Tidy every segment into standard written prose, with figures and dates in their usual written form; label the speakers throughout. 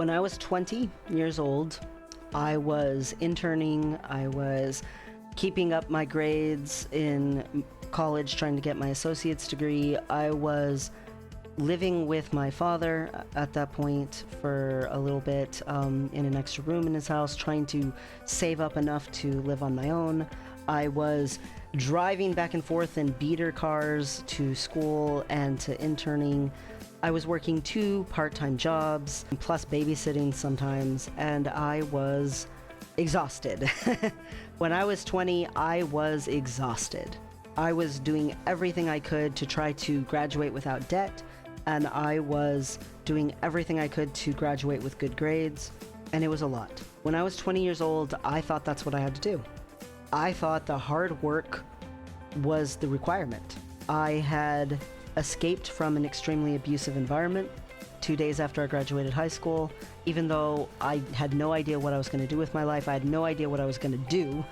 Speaker 1: When I was 20 years old, I was interning, I was keeping up my grades in college, trying to get my associate's degree. I was living with my father at that point for a little bit in an extra room in his house, trying to save up enough to live on my own. I was driving back and forth in beater cars to school and to interning. I was working 2 part-time jobs, plus babysitting sometimes, and I was exhausted. When I was 20, I was exhausted. I was doing everything I could to try to graduate without debt, and I was doing everything I could to graduate with good grades, and it was a lot. When I was 20 years old, I thought that's what I had to do. I thought the hard work was the requirement. I had escaped from an extremely abusive environment 2 days after I graduated high school. Even though I had no idea what I was going to do with my life, I had no idea what I was going to do,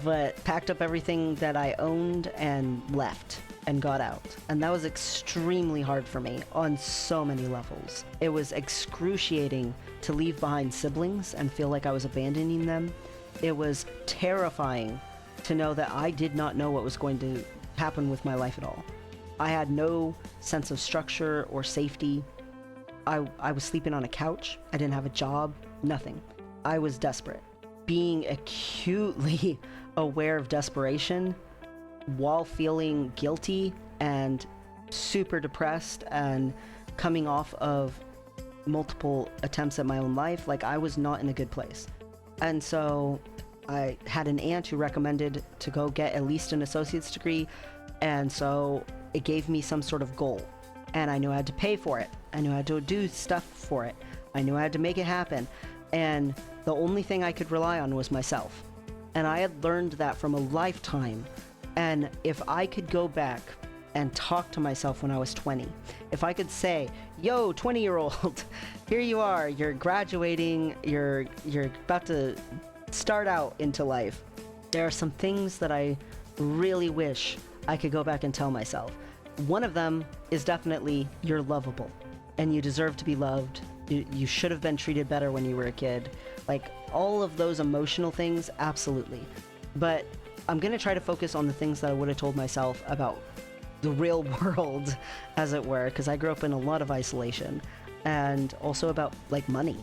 Speaker 1: but packed up everything that I owned and left and got out. And that was extremely hard for me on so many levels. It was excruciating to leave behind siblings and feel like I was abandoning them. It was terrifying to know that I did not know what was going to happen with my life at all. I had no sense of structure or safety. I was sleeping on a couch. I didn't have a job, nothing. I was desperate. Being acutely aware of desperation while feeling guilty and super depressed and coming off of multiple attempts at my own life, like I was not in a good place. And so I had an aunt who recommended to go get at least an associate's degree, and so it gave me some sort of goal, and I knew I had to pay for it. I knew I had to do stuff for it. I knew I had to make it happen, and the only thing I could rely on was myself. And I had learned that from a lifetime, and if I could go back and talk to myself when I was 20, if I could say, yo, 20-year-old, here you are, you're graduating, you're about to start out into life. There are some things that I really wish I could go back and tell myself. One of them is definitely you're lovable and you deserve to be loved. You should have been treated better when you were a kid. Like all of those emotional things, absolutely. But I'm gonna try to focus on the things that I would have told myself about the real world, as it were, because I grew up in a lot of isolation, and also about like money.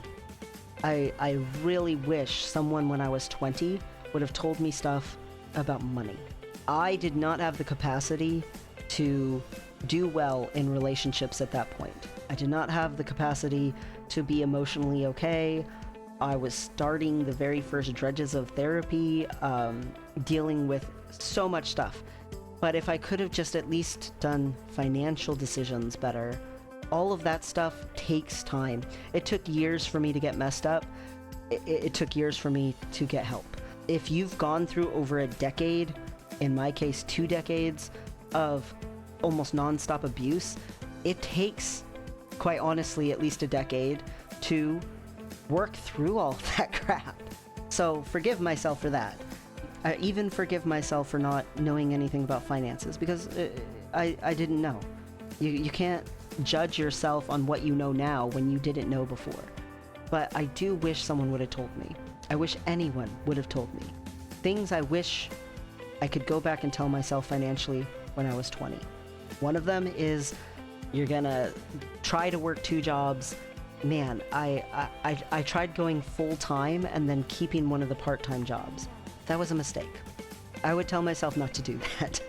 Speaker 1: I really wish someone when I was 20 would have told me stuff about money. I did not have the capacity to do well in relationships at that point. I did not have the capacity to be emotionally okay. I was starting the very first dredges of therapy, dealing with so much stuff. But if I could have just at least done financial decisions better, all of that stuff takes time. It took years for me to get messed up. It took years for me to get help. If you've gone through over a decade, in my case 2 decades, of almost non-stop abuse, it takes, quite honestly, at least a decade to work through all that crap. So forgive myself for that. I even forgive myself for not knowing anything about finances, because I didn't know. You can't judge yourself on what you know now when you didn't know before. But I do wish someone would have told me. I wish anyone would have told me. Things I wish I could go back and tell myself financially when I was 20. One of them is you're gonna try to work 2 jobs. Man, I tried going full-time and then keeping one of the part-time jobs. That was a mistake. I would tell myself not to do that.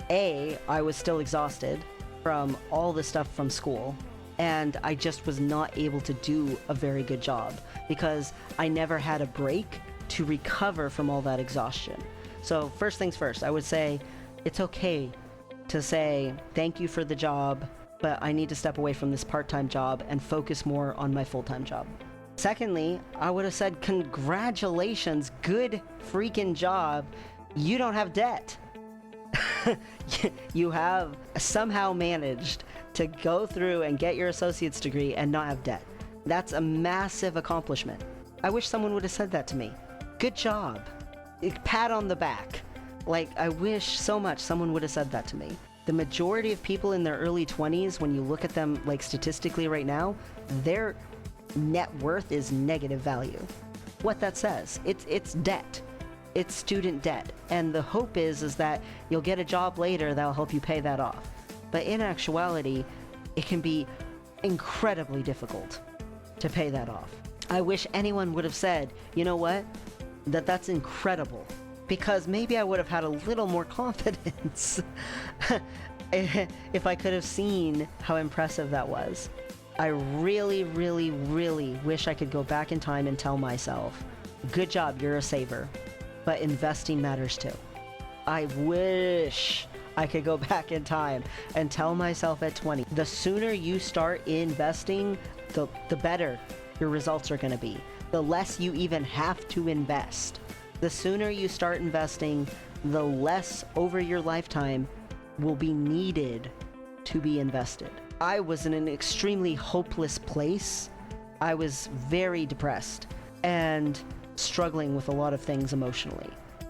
Speaker 1: I was still exhausted from all the stuff from school, and I just was not able to do a very good job because I never had a break to recover from all that exhaustion. So first things first, I would say it's okay to say thank you for the job, but I need to step away from this part-time job and focus more on my full-time job. Secondly, I would have said congratulations, good freaking job. You don't have debt. You have somehow managed to go through and get your associate's degree and not have debt. That's a massive accomplishment. I wish someone would have said that to me. Good job. Pat on the back. Like, I wish so much someone would have said that to me. The majority of people in their early 20s, when you look at them, like, statistically right now, they're net worth is negative value. What that says, it's debt. It's student debt. And the hope is that you'll get a job later that'll help you pay that off. But in actuality, it can be incredibly difficult to pay that off. I wish anyone would have said, you know what, that's incredible, because maybe I would have had a little more confidence if I could have seen how impressive that was. I really, really, really wish I could go back in time and tell myself, good job, you're a saver, but investing matters too. I wish I could go back in time and tell myself at 20, the sooner you start investing, the better your results are going to be. The less you even have to invest. The sooner you start investing, the less over your lifetime will be needed to be invested. I was in an extremely hopeless place. I was very depressed and struggling with a lot of things emotionally.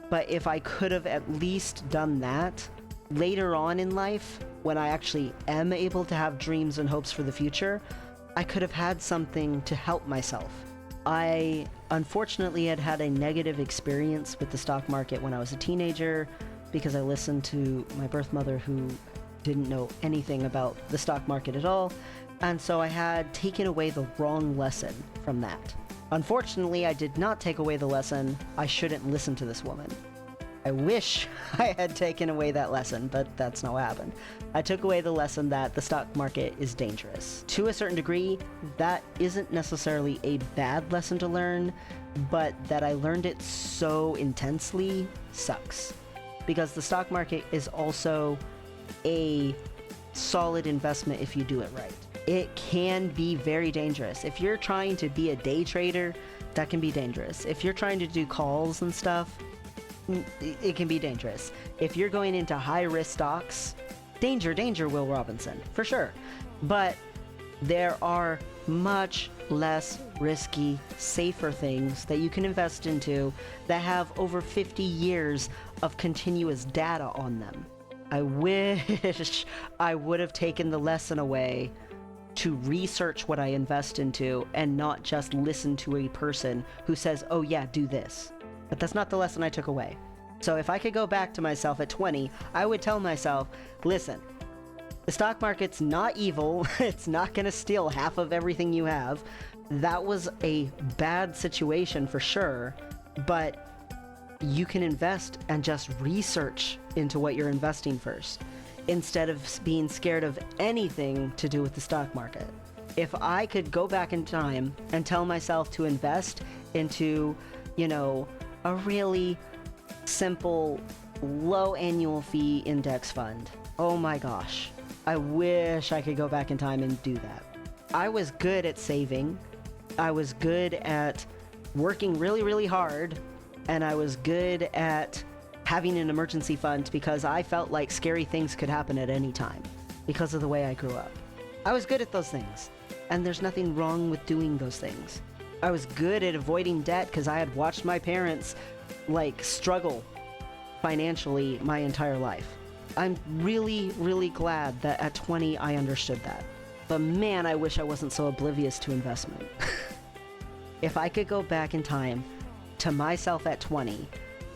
Speaker 1: But if I could have at least done that, later on in life, when I actually am able to have dreams and hopes for the future, I could have had something to help myself. I unfortunately had a negative experience with the stock market when I was a teenager because I listened to my birth mother, who didn't know anything about the stock market at all, and so I had taken away the wrong lesson from that. Unfortunately, I did not take away the lesson, I shouldn't listen to this woman. I wish I had taken away that lesson, but that's not what happened. I took away the lesson that the stock market is dangerous. To a certain degree, that isn't necessarily a bad lesson to learn, but that I learned it so intensely sucks. Because the stock market is also a solid investment if you do it right. It can be very dangerous. If you're trying to be a day trader, that can be dangerous. If you're trying to do calls and stuff, it can be dangerous. If you're going into high-risk stocks, danger, Will Robinson, for sure. But there are much less risky, safer things that you can invest into that have over 50 years of continuous data on them. I wish I would have taken the lesson away to research what I invest into and not just listen to a person who says, oh yeah, do this. But that's not the lesson I took away. So if I could go back to myself at 20, I would tell myself, listen, the stock market's not evil. It's not going to steal half of everything you have. That was a bad situation for sure, but you can invest and just research into what you're investing first, instead of being scared of anything to do with the stock market. If I could go back in time and tell myself to invest into, a really simple, low annual fee index fund, oh my gosh, I wish I could go back in time and do that. I was good at saving. I was good at working really, really hard. And I was good at having an emergency fund because I felt like scary things could happen at any time because of the way I grew up. I was good at those things, and there's nothing wrong with doing those things. I was good at avoiding debt because I had watched my parents struggle financially my entire life. I'm really, really glad that at 20 I understood that. But man, I wish I wasn't so oblivious to investment. If I could go back in time to myself at 20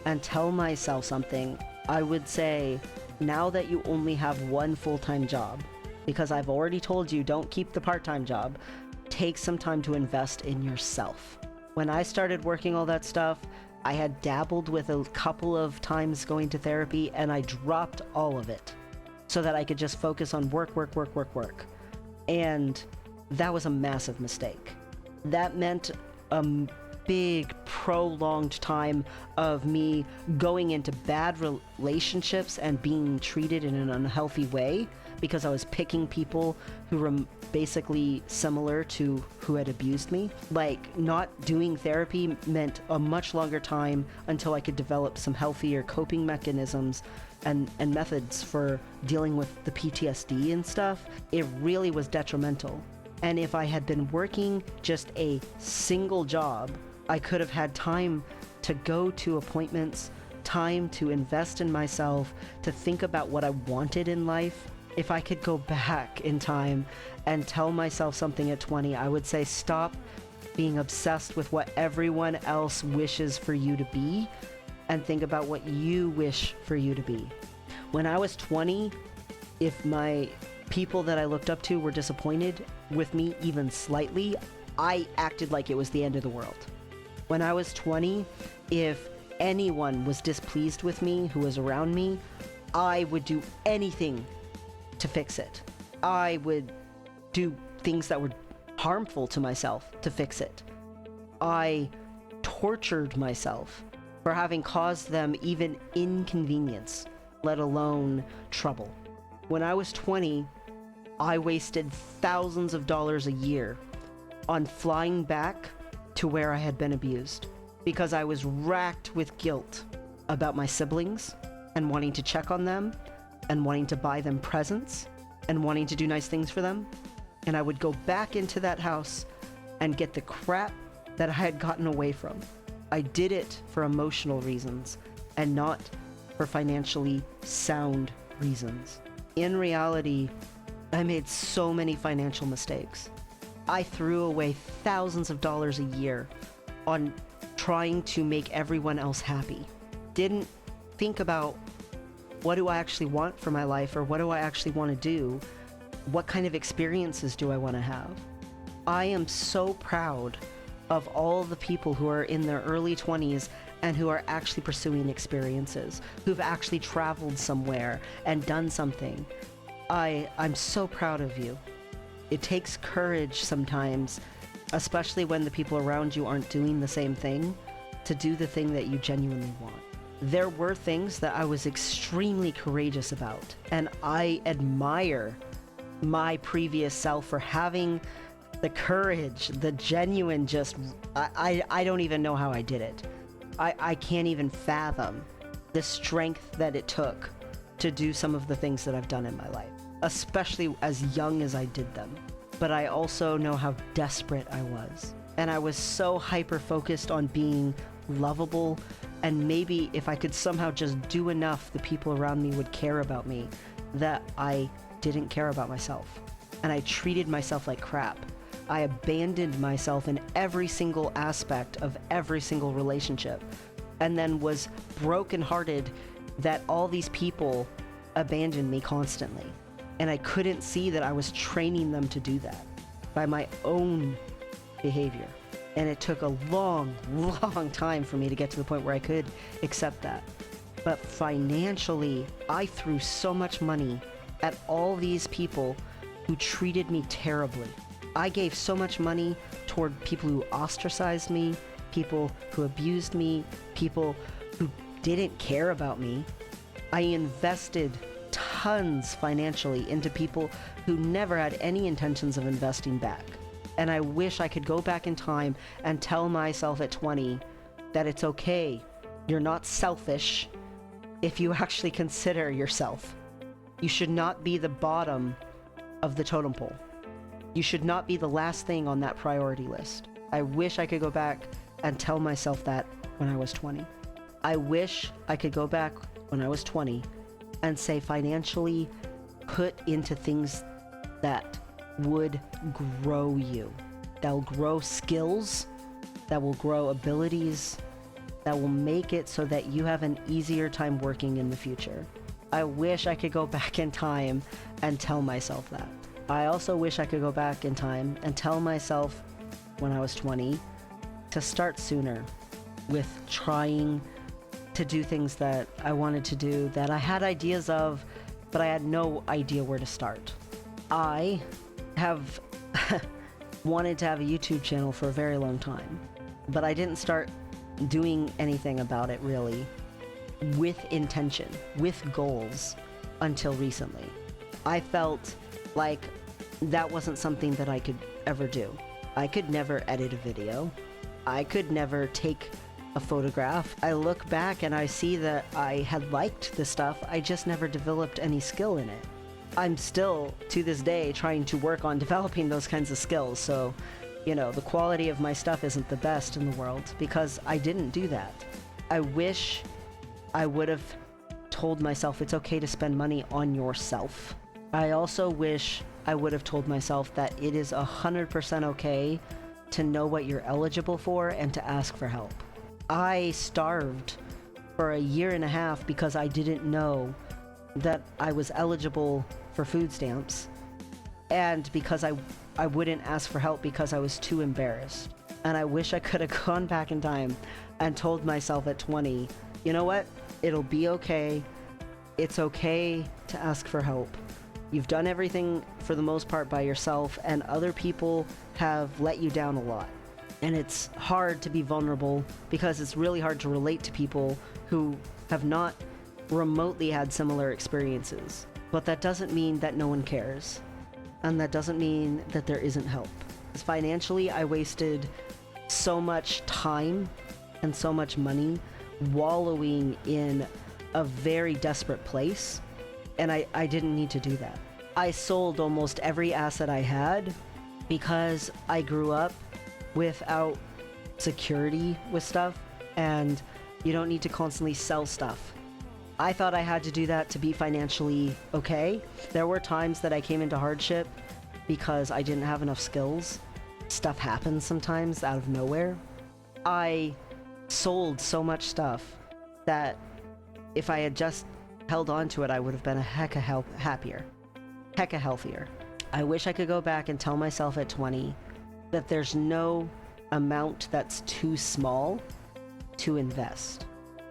Speaker 1: and tell myself something, I would say, now that you only have one full-time job, because I've already told you don't keep the part-time job, take some time to invest in yourself. When I started working all that stuff, I had dabbled with a couple of times going to therapy, and I dropped all of it so that I could just focus on work. And that was a massive mistake. That meant a big, prolonged time of me going into bad relationships and being treated in an unhealthy way because I was picking people who were basically similar to who had abused me. Not doing therapy meant a much longer time until I could develop some healthier coping mechanisms and methods for dealing with the PTSD and stuff. It really was detrimental. And if I had been working just a single job, I could have had time to go to appointments, time to invest in myself, to think about what I wanted in life, If I could go back in time and tell myself something at 20, I would say stop being obsessed with what everyone else wishes for you to be and think about what you wish for you to be. When I was 20, if my people that I looked up to were disappointed with me even slightly, I acted like it was the end of the world. When I was 20, if anyone was displeased with me who was around me, I would do anything to fix it. I would do things that were harmful to myself to fix it. I tortured myself for having caused them even inconvenience, let alone trouble. When I was 20, I wasted thousands of dollars a year on flying back to where I had been abused because I was racked with guilt about my siblings and wanting to check on them and wanting to buy them presents and wanting to do nice things for them. And I would go back into that house and get the crap that I had gotten away from. I did it for emotional reasons and not for financially sound reasons. In reality, I made so many financial mistakes. I threw away thousands of dollars a year on trying to make everyone else happy. Didn't think about what do I actually want for my life, or what do I actually want to do? What kind of experiences do I want to have? I am so proud of all the people who are in their early 20s and who are actually pursuing experiences, who've actually traveled somewhere and done something. I'm so proud of you. It takes courage sometimes, especially when the people around you aren't doing the same thing, to do the thing that you genuinely want. There were things that I was extremely courageous about, and I admire my previous self for having the courage, the genuine I don't even know how I did it. I can't even fathom the strength that it took to do some of the things that I've done in my life, especially as young as I did them. But I also know how desperate I was. And I was so hyper-focused on being lovable, and maybe if I could somehow just do enough, the people around me would care about me, that I didn't care about myself. And I treated myself like crap. I abandoned myself in every single aspect of every single relationship, and then was brokenhearted that all these people abandoned me constantly. And I couldn't see that I was training them to do that by my own behavior. And it took a long, long time for me to get to the point where I could accept that. But financially, I threw so much money at all these people who treated me terribly. I gave so much money toward people who ostracized me, people who abused me, people who didn't care about me. I invested tons financially into people who never had any intentions of investing back. And I wish I could go back in time and tell myself at 20 that it's okay. You're not selfish if you actually consider yourself. You should not be the bottom of the totem pole. You should not be the last thing on that priority list. I wish I could go back and tell myself that when I was 20. I wish I could go back when I was 20 and say financially put into things that would grow you, that will grow skills, that will grow abilities, that will make it so that you have an easier time working in the future. I wish I could go back in time and tell myself that. I also wish I could go back in time and tell myself when I was 20 to start sooner with trying to do things that I wanted to do, that I had ideas of, but I had no idea where to start. I have wanted to have a YouTube channel for a very long time, but I didn't start doing anything about it really with intention, with goals, until recently. I felt like that wasn't something that I could ever do. I could never edit a video. I could never take a photograph. I look back and I see that I had liked the stuff, I just never developed any skill in it. I'm still, to this day, trying to work on developing those kinds of skills, so, the quality of my stuff isn't the best in the world, because I didn't do that. I wish I would have told myself it's okay to spend money on yourself. I also wish I would have told myself that it is 100% okay to know what you're eligible for and to ask for help. I starved for a year and a half because I didn't know that I was eligible for food stamps, and because I wouldn't ask for help because I was too embarrassed. And I wish I could have gone back in time and told myself at 20, you know what? It'll be okay. It's okay to ask for help. You've done everything for the most part by yourself, and other people have let you down a lot. And it's hard to be vulnerable because it's really hard to relate to people who have not remotely had similar experiences. But that doesn't mean that no one cares. And that doesn't mean that there isn't help. Because financially, I wasted so much time and so much money wallowing in a very desperate place, and I didn't need to do that. I sold almost every asset I had because I grew up without security with stuff, and you don't need to constantly sell stuff. I thought I had to do that to be financially okay. There were times that I came into hardship because I didn't have enough skills. Stuff happens sometimes out of nowhere. I sold so much stuff that if I had just held on to it, I would have been a hecka happier, hecka healthier. I wish I could go back and tell myself at 20 that there's no amount that's too small to invest.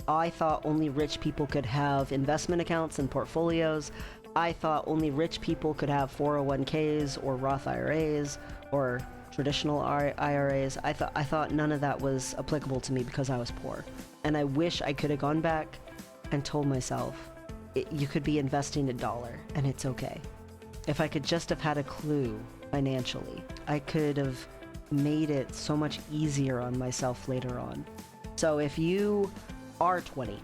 Speaker 1: I thought only rich people could have investment accounts and portfolios. I thought only rich people could have 401ks or Roth IRAs or traditional IRAs. I thought none of that was applicable to me because I was poor. And I wish I could have gone back and told myself, you could be investing $1 and it's okay. If I could just have had a clue financially, I could have made it so much easier on myself later on. So if you are 20,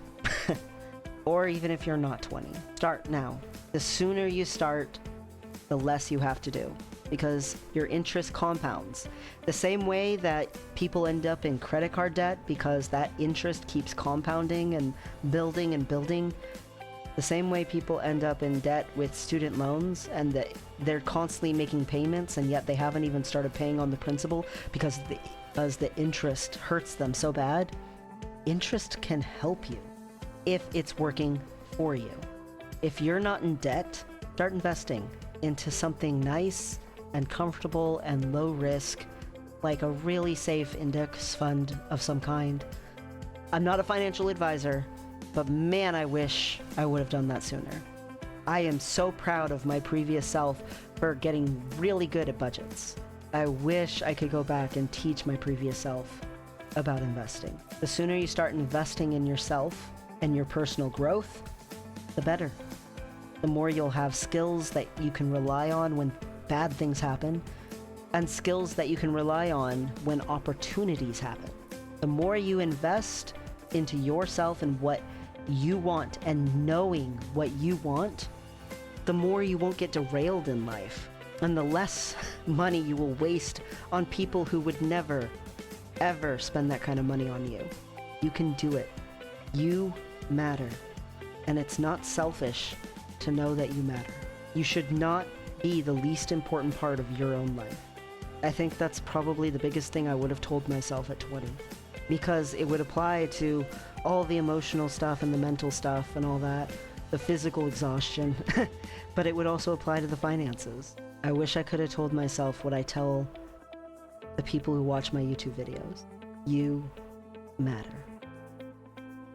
Speaker 1: or even if you're not 20, start now. The sooner you start, the less you have to do, because your interest compounds. The same way that people end up in credit card debt because that interest keeps compounding and building and building. The same way people end up in debt with student loans, and they're constantly making payments and yet they haven't even started paying on the principal because the interest hurts them so bad. Interest can help you if it's working for you. If you're not in debt, start investing into something nice and comfortable and low risk, like a really safe index fund of some kind. I'm not a financial advisor, but man, I wish I would have done that sooner. I am so proud of my previous self for getting really good at budgets. I wish I could go back and teach my previous self about investing. The sooner you start investing in yourself and your personal growth, the better. The more you'll have skills that you can rely on when bad things happen, and skills that you can rely on when opportunities happen. The more you invest into yourself and what you want and knowing what you want, the more you won't get derailed in life, and the less money you will waste on people who would never, ever spend that kind of money on you. You can do it. You matter. And it's not selfish to know that you matter. You should not be the least important part of your own life. I think that's probably the biggest thing I would have told myself at 20, because it would apply to all the emotional stuff and the mental stuff and all that, the physical exhaustion, but it would also apply to the finances. I wish I could have told myself what I tell the people who watch my YouTube videos. You matter.